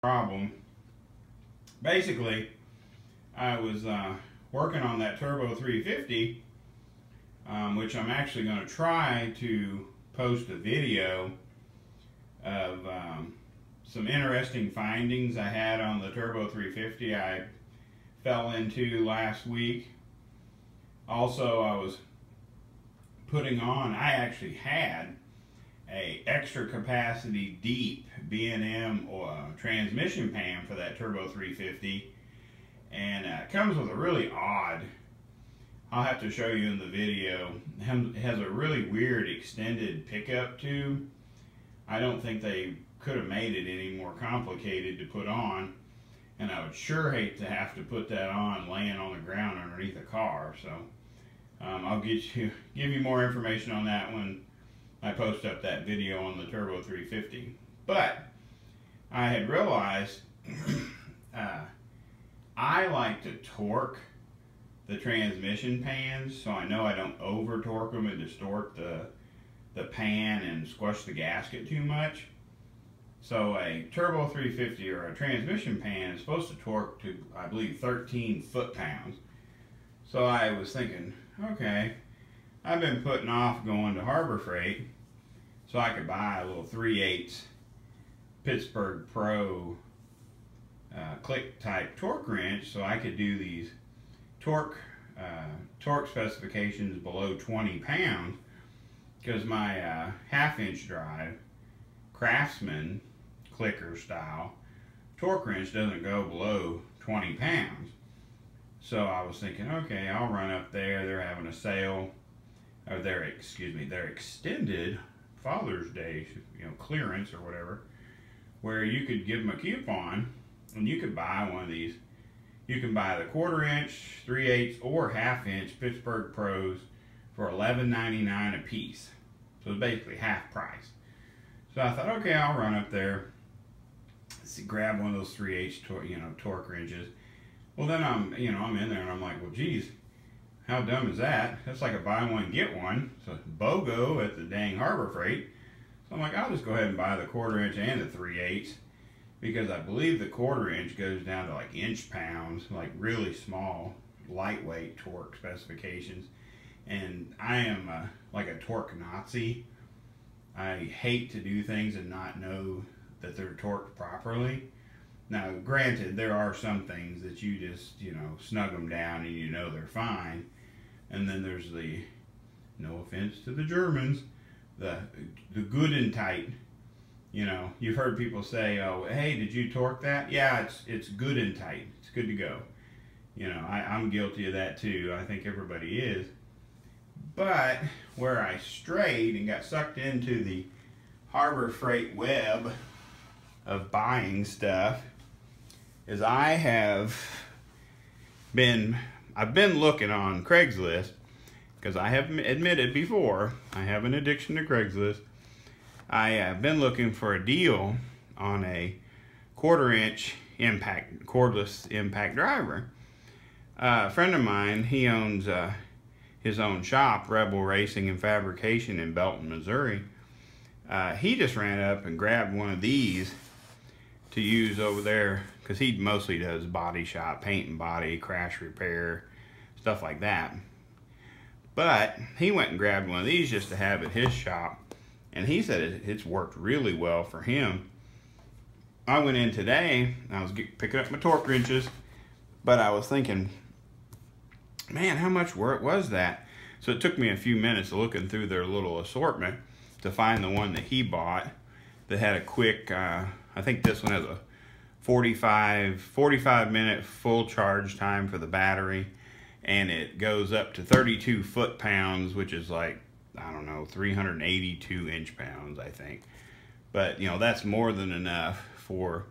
problem. Basically, I was working on that Turbo 350, which I'm actually going to try to post a video of some interesting findings I had on the Turbo 350 I fell into last week. Also, I was putting on, I actually had a extra capacity deep B&M or transmission pan for that Turbo 350, and it comes with a really odd, I'll have to show you in the video, it has a really weird extended pickup tube. I don't think they could have made it any more complicated to put on, and I would sure hate to have to put that on laying on the ground underneath a car. So I'll give you more information on that when I post up that video on the Turbo 350. But I had realized I like to torque the transmission pans, so I know I don't over torque them and distort the pan and squash the gasket too much. So a Turbo 350 or a transmission pan is supposed to torque to, I believe, 13 foot-pounds. So I was thinking, okay, I've been putting off going to Harbor Freight so I could buy a little 3/8 Pittsburgh Pro click type torque wrench, so I could do these torque specifications below 20 pounds, because my half-inch drive Craftsman clicker style torque wrench doesn't go below 20 pounds. So I was thinking, okay, I'll run up there. They're having a sale, or their extended Father's Day, clearance or whatever, where you could give them a coupon and you could buy one of these. You can buy the 1/4 inch, 3/8, or 1/2 inch Pittsburgh Pros for $11.99 a piece. So it's basically half price. So I thought, okay, I'll run up there, grab one of those 3/8 torque wrenches. Well, then I'm in there and I'm like, well, geez, how dumb is that? That's like a buy one get one. So BOGO at the dang Harbor Freight. So I'm like, I'll just go ahead and buy the 1/4 inch and the 3/8, because I believe the 1/4 inch goes down to like inch pounds, like really small, lightweight torque specifications. And I am like a torque Nazi. I hate to do things and not know that they're torqued properly. Now, granted, there are some things that you just, snug them down and they're fine. And then there's the, no offense to the Germans, the good and tight. You've heard people say, oh, hey, did you torque that? Yeah, it's good and tight. It's good to go. I'm guilty of that too. I think everybody is. But where I strayed and got sucked into the Harbor Freight web of buying stuff is I've been looking on Craigslist, because I have admitted before I have an addiction to Craigslist. I have been looking for a deal on a 1/4 inch cordless impact driver. A friend of mine, he owns his own shop, Rebel Racing and Fabrication in Belton, Missouri. He just ran up and grabbed one of these to use over there, because he mostly does body shop, paint and body, crash repair, stuff like that. But he went and grabbed one of these just to have at his shop, and he said it's worked really well for him. I went in today, I was picking up my torque wrenches, but I was thinking, man, how much work was that? So it took me a few minutes looking through their little assortment to find the one that he bought that had a quick, I think this one has a 45 minute full charge time for the battery, and it goes up to 32 foot-pounds, which is like, I don't know, 382 inch-pounds, I think. But, that's more than enough for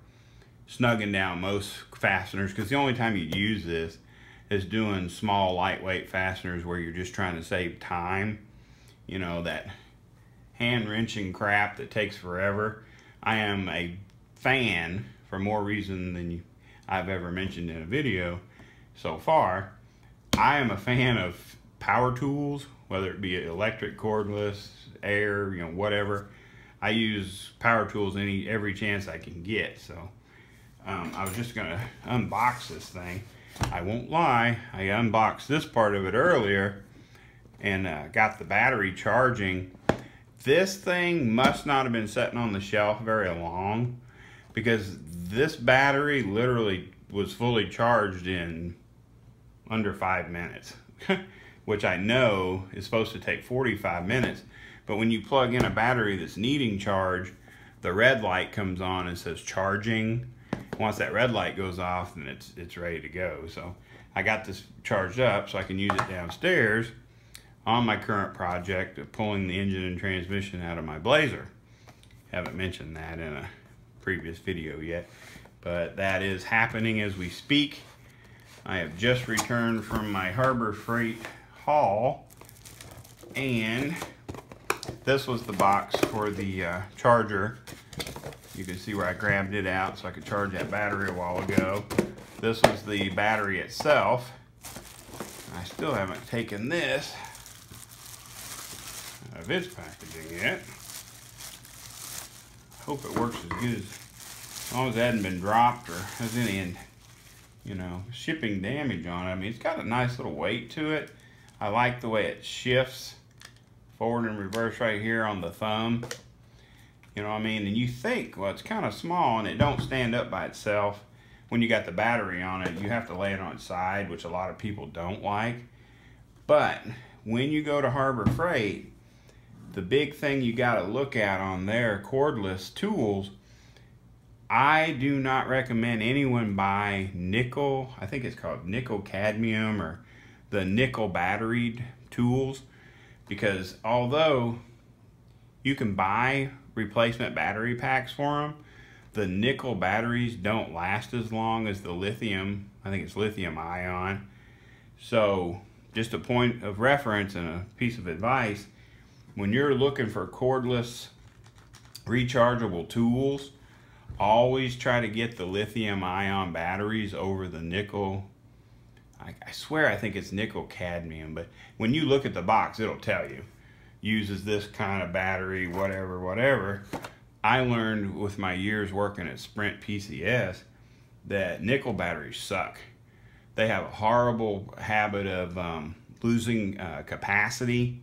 snugging down most fasteners, because the only time you'd use this is doing small, lightweight fasteners where you're just trying to save time. That hand-wrenching crap that takes forever. I am a fan, for more reason than I've ever mentioned in a video so far. I am a fan of power tools, whether it be electric, cordless, air, whatever. I use power tools every chance I can get. So I was just gonna unbox this thing. I won't lie, I unboxed this part of it earlier and got the battery charging. This thing must not have been sitting on the shelf very long, because this battery literally was fully charged in under 5 minutes, which I know is supposed to take 45 minutes. But when you plug in a battery that's needing charge, the red light comes on and says charging. Once that red light goes off, then it's ready to go. So I got this charged up so I can use it downstairs on my current project of pulling the engine and transmission out of my Blazer. Haven't mentioned that in a previous video yet, but that is happening as we speak. I have just returned from my Harbor Freight haul, and this was the box for the charger. You can see where I grabbed it out so I could charge that battery a while ago. This was the battery itself. I still haven't taken this out of its packaging yet. I hope it works as good as long as it hadn't been dropped or has any, you know, shipping damage on it. I mean, it's got a nice little weight to it. I like the way it shifts forward and reverse right here on the thumb. You know what I mean? And you think, well, it's kind of small and it don't stand up by itself. When you got the battery on it, you have to lay it on its side, which a lot of people don't like. But when you go to Harbor Freight, the big thing you got to look at on their cordless tools, I do not recommend anyone buy nickel, I think it's called nickel cadmium, or the nickel batteried tools, because although you can buy replacement battery packs for them, the nickel batteries don't last as long as the lithium. I think it's lithium ion. So just a point of reference and a piece of advice, when you're looking for cordless rechargeable tools, always try to get the lithium ion batteries over the nickel. I swear I think it's nickel cadmium, but when you look at the box, it'll tell you uses this kind of battery, whatever, whatever. I learned with my years working at Sprint PCS that nickel batteries suck. They have a horrible habit of losing capacity.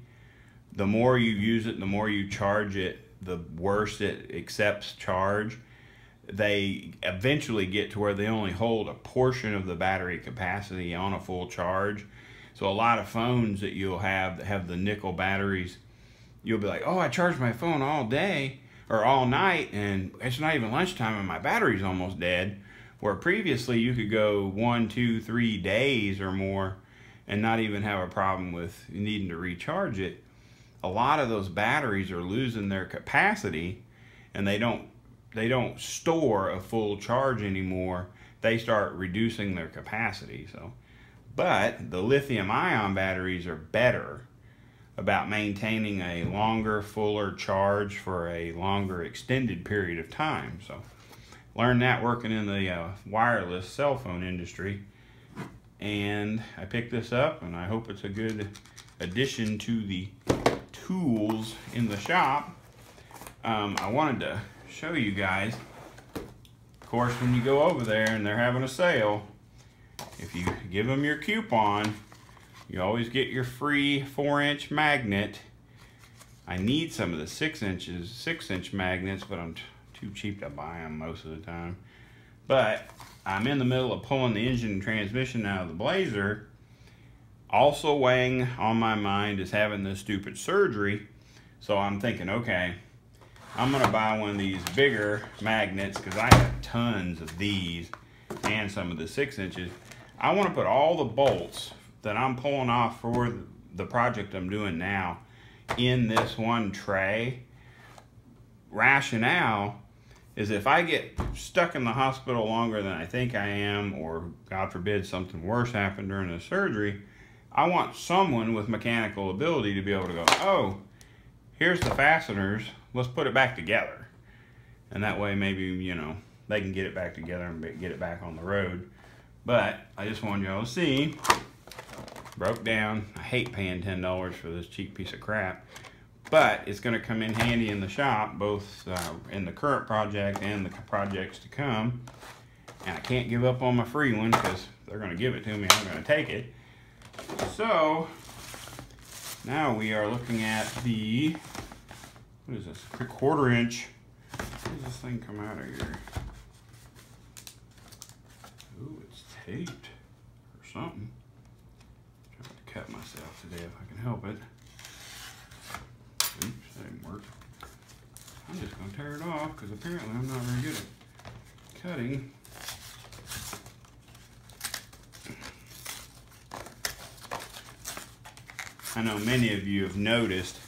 The more you use it, the more you charge it, the worse it accepts charge. They eventually get to where they only hold a portion of the battery capacity on a full charge. So a lot of phones that you'll have that have the nickel batteries, you'll be like, oh, I charged my phone all day or all night and it's not even lunchtime and my battery's almost dead. Where previously you could go 1, 2, 3 days or more and not even have a problem with needing to recharge it. A lot of those batteries are losing their capacity and they don't store a full charge anymore. They start reducing their capacity. So, but the lithium ion batteries are better about maintaining a longer, fuller charge for a longer extended period of time. So learned that working in the wireless cell phone industry, and I picked this up and I hope it's a good addition to the tools in the shop. I wanted to show you guys, of course, when you go over there and they're having a sale, if you give them your coupon, you always get your free 4-inch magnet. I need some of the 6-inch magnets, but I'm too cheap to buy them most of the time. But I'm in the middle of pulling the engine and transmission out of the Blazer. Also weighing on my mind is having this stupid surgery. So I'm thinking, okay, I'm gonna buy one of these bigger magnets because I have tons of these and some of the 6 inches. I want to put all the bolts that I'm pulling off for the project I'm doing now in this one tray. Rationale is if I get stuck in the hospital longer than I think I am, or God forbid something worse happened during the surgery, I want someone with mechanical ability to be able to go, oh, here's the fasteners, let's put it back together. And that way maybe, you know, they can get it back together and get it back on the road. But I just wanted y'all to see, broke down. I hate paying $10 for this cheap piece of crap, but it's going to come in handy in the shop, both in the current project and the projects to come. And I can't give up on my free one because they're going to give it to me. I'm going to take it. So now we are looking at the, what is this? A 1/4 inch. Where does this thing come out of here? Ooh, it's taped or something. I'm trying to cut myself today if I can help it. Oops, that didn't work. I'm just going to tear it off because apparently I'm not very good at cutting. I know many of you have noticed,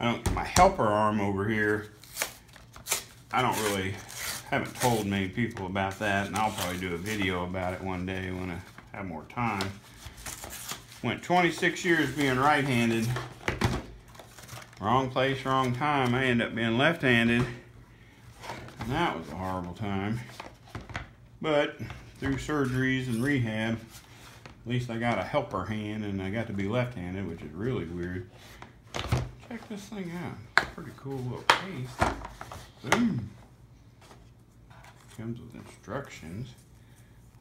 my helper arm over here, haven't told many people about that, and I'll probably do a video about it one day when I have more time. Went 26 years being right-handed. Wrong place, wrong time. I ended up being left-handed, and that was a horrible time. But through surgeries and rehab, at least I got a helper hand, and I got to be left-handed, which is really weird. Check this thing out. Pretty cool little case. Boom. Comes with instructions.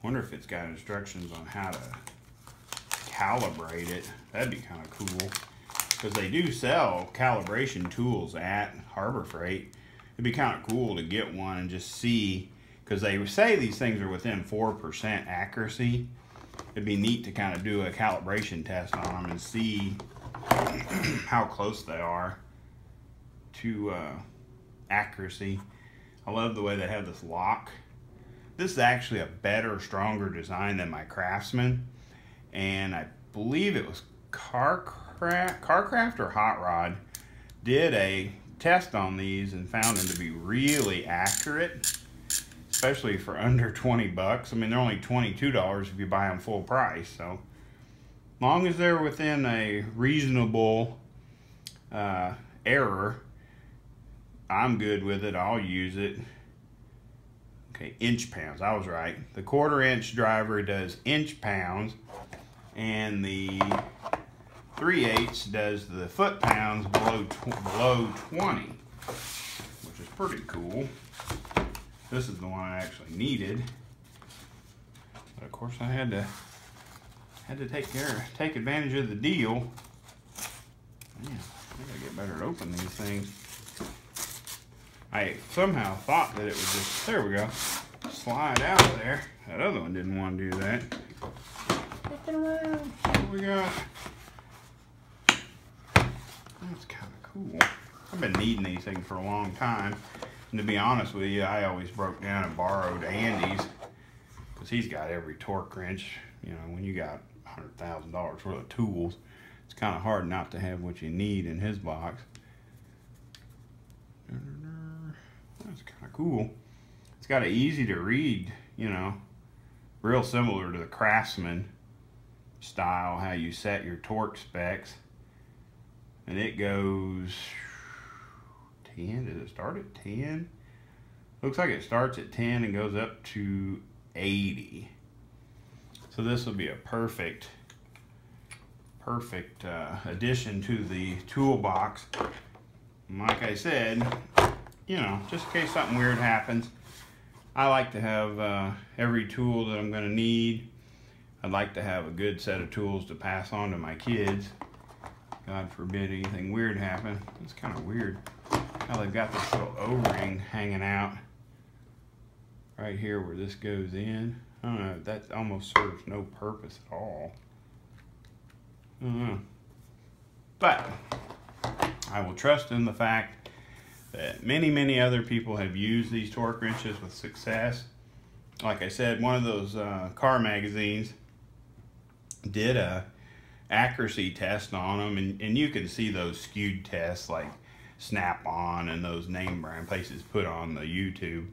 Wonder if it's got instructions on how to calibrate it. That'd be kind of cool. Because they do sell calibration tools at Harbor Freight. It'd be kind of cool to get one and just see. Because they say these things are within 4% accuracy. It'd be neat to kind of do a calibration test on them and see how close they are to accuracy. I love the way they have this lock. This is actually a better, stronger design than my Craftsman. And I believe it was Carcraft or Hot Rod did a test on these and found them to be really accurate. Especially for under 20 bucks. I mean, they're only $22 if you buy them full price. So, as long as they're within a reasonable error, I'm good with it. I'll use it. Okay, inch pounds. I was right. The 1/4 inch driver does inch pounds, and the 3/8 does the foot pounds below 20, which is pretty cool. This is the one I actually needed, but of course I had to take advantage of the deal. Man, I gotta get better at opening these things. I somehow thought that it would just, there we go, slide out of there. That other one didn't want to do that. Flipping around. What we got? That's kind of cool. I've been needing these things for a long time. And to be honest with you, I always broke down and borrowed Andy's because he's got every torque wrench. You know, when you got $100,000 worth of tools, it's kind of hard not to have what you need in his box. That's kind of cool. It's got an easy to read, you know, real similar to the Craftsman style, how you set your torque specs. And it goes 10. Does it start at 10? Looks like it starts at 10 and goes up to 80. So this will be a perfect addition to the toolbox. And like I said, you know, just in case something weird happens, I like to have every tool that I'm going to need. I'd like to have a good set of tools to pass on to my kids. God forbid anything weird happen. It's kind of weird how they've got this little O-ring hanging out right here where this goes in. I don't know, that almost serves no purpose at all. I don't know. But I will trust in the fact that many other people have used these torque wrenches with success. Like I said, one of those car magazines did a accuracy test on them, and you can see those skewed tests like Snap-on and those name brand places put on the YouTube,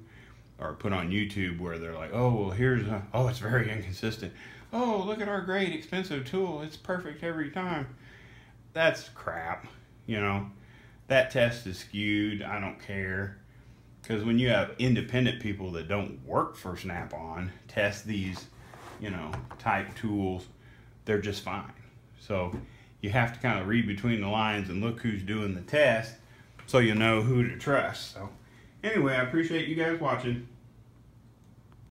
or put on YouTube, where they're like, oh, well, here's a, oh, it's very inconsistent. Oh, look at our great expensive tool, it's perfect every time. That's crap, you know. That test is skewed. I don't care, because when you have independent people that don't work for Snap-on test these, you know, type tools, they're just fine. So you have to kind of read between the lines and look who's doing the test so you know who to trust. So anyway, I appreciate you guys watching.